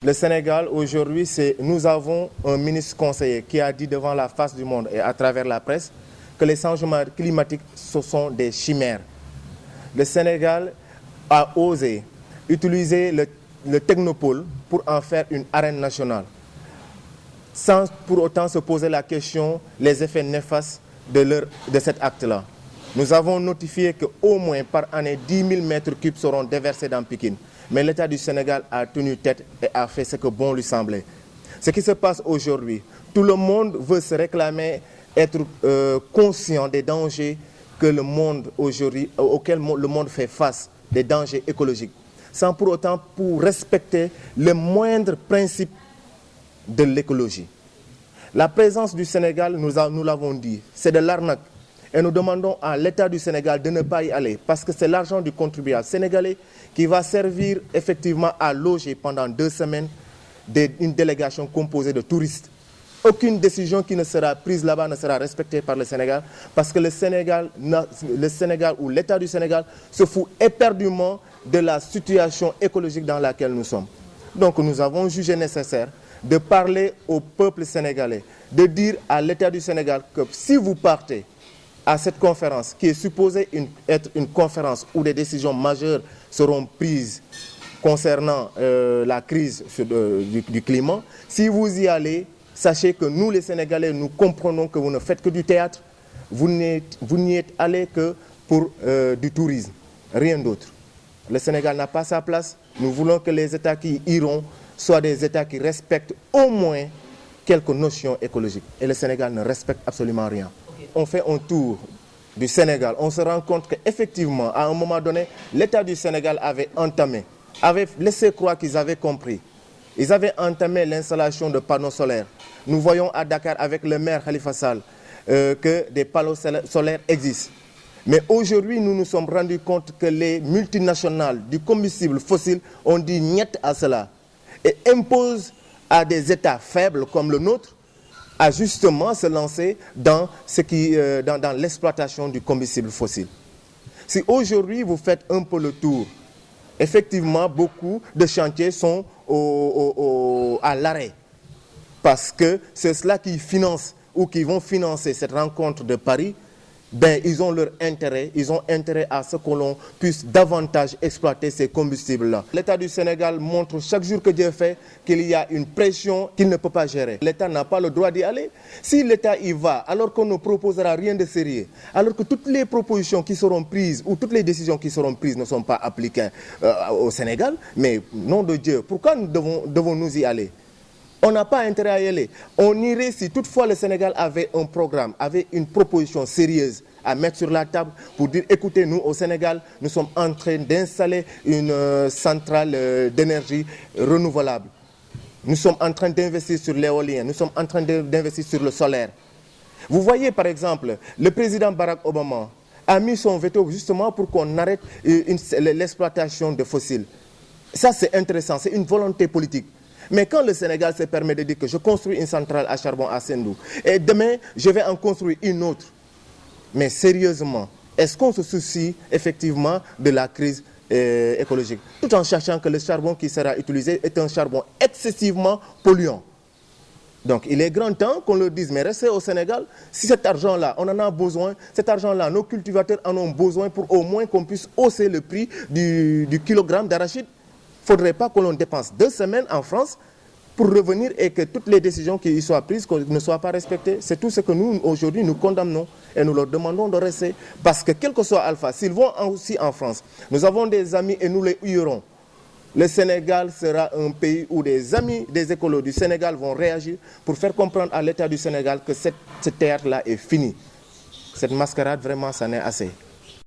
Le Sénégal, aujourd'hui, nous avons un ministre conseiller qui a dit devant la face du monde et à travers la presse que les changements climatiques, ce sont des chimères. Le Sénégal a osé utiliser le technopole pour en faire une arène nationale, sans pour autant se poser la question les effets néfastes de cet acte-là. Nous avons notifié qu'au moins par année 10 000 mètres cubes seront déversés dans Pikine. Mais l'État du Sénégal a tenu tête et a fait ce que bon lui semblait. Ce qui se passe aujourd'hui, tout le monde veut se réclamer, être conscient des dangers que le monde aujourd'hui, auxquels le monde fait face, des dangers écologiques, sans pour autant pour respecter le moindre principe de l'écologie. La présence du Sénégal, nous l'avons dit, c'est de l'arnaque. Et nous demandons à l'État du Sénégal de ne pas y aller parce que c'est l'argent du contribuable sénégalais qui va servir effectivement à loger pendant 2 semaines une délégation composée de touristes. Aucune décision qui ne sera prise là-bas ne sera respectée par le Sénégal parce que le Sénégal ou l'État du Sénégal se fout éperdument de la situation écologique dans laquelle nous sommes. Donc nous avons jugé nécessaire de parler au peuple sénégalais, de dire à l'État du Sénégal que si vous partez à cette conférence, qui est supposée être une conférence où des décisions majeures seront prises concernant la crise du climat, si vous y allez, sachez que nous les Sénégalais, nous comprenons que vous ne faites que du théâtre, vous n'y êtes allés que pour du tourisme, rien d'autre. Le Sénégal n'a pas sa place, nous voulons que les États qui iront soient des États qui respectent au moins quelques notions écologiques. Et le Sénégal ne respecte absolument rien. On fait un tour du Sénégal, on se rend compte qu'effectivement, à un moment donné, l'État du Sénégal avait laissé croire qu'ils avaient compris. Ils avaient entamé l'installation de panneaux solaires. Nous voyons à Dakar avec le maire Khalifa Sall que des panneaux solaires existent. Mais aujourd'hui, nous nous sommes rendus compte que les multinationales du combustible fossile ont dit niet à cela et imposent à des États faibles comme le nôtre à justement se lancer dans l'exploitation du combustible fossile. Si aujourd'hui vous faites un peu le tour, effectivement beaucoup de chantiers sont à l'arrêt parce que c'est cela qui finance ou qui vont financer cette rencontre de Paris. Ils ont leur intérêt, ils ont intérêt à ce que l'on puisse davantage exploiter ces combustibles-là. L'État du Sénégal montre chaque jour que Dieu fait qu'il y a une pression qu'il ne peut pas gérer. L'État n'a pas le droit d'y aller. Si l'État y va, alors qu'on ne proposera rien de sérieux, alors que toutes les propositions qui seront prises ou toutes les décisions qui seront prises ne sont pas appliquées au Sénégal, mais nom de Dieu, pourquoi devons-nous y aller ? On n'a pas intérêt à y aller. On irait si toutefois le Sénégal avait un programme, avait une proposition sérieuse à mettre sur la table pour dire, écoutez, nous au Sénégal, nous sommes en train d'installer une centrale d'énergie renouvelable. Nous sommes en train d'investir sur l'éolien, nous sommes en train d'investir sur le solaire. Vous voyez par exemple, le président Barack Obama a mis son veto justement pour qu'on arrête l'exploitation de fossiles. Ça c'est intéressant, c'est une volonté politique. Mais quand le Sénégal se permet de dire que je construis une centrale à charbon à Sendou et demain je vais en construire une autre, mais sérieusement, est-ce qu'on se soucie effectivement de la crise écologique, tout en sachant que le charbon qui sera utilisé est un charbon excessivement polluant. Donc il est grand temps qu'on leur dise, mais restez au Sénégal, si cet argent-là, on en a besoin, cet argent-là, nos cultivateurs en ont besoin pour au moins qu'on puisse hausser le prix du kilogramme d'arachide. Il ne faudrait pas que l'on dépense 2 semaines en France pour revenir et que toutes les décisions qui y soient prises ne soient pas respectées. C'est tout ce que nous, aujourd'hui, nous condamnons et nous leur demandons de rester. Parce que quel que soit Alpha, s'ils vont aussi en France, nous avons des amis et nous les huillerons. Le Sénégal sera un pays où des amis des écolos du Sénégal vont réagir pour faire comprendre à l'État du Sénégal que ce théâtre-là est fini. Cette mascarade, vraiment, ça n'est assez.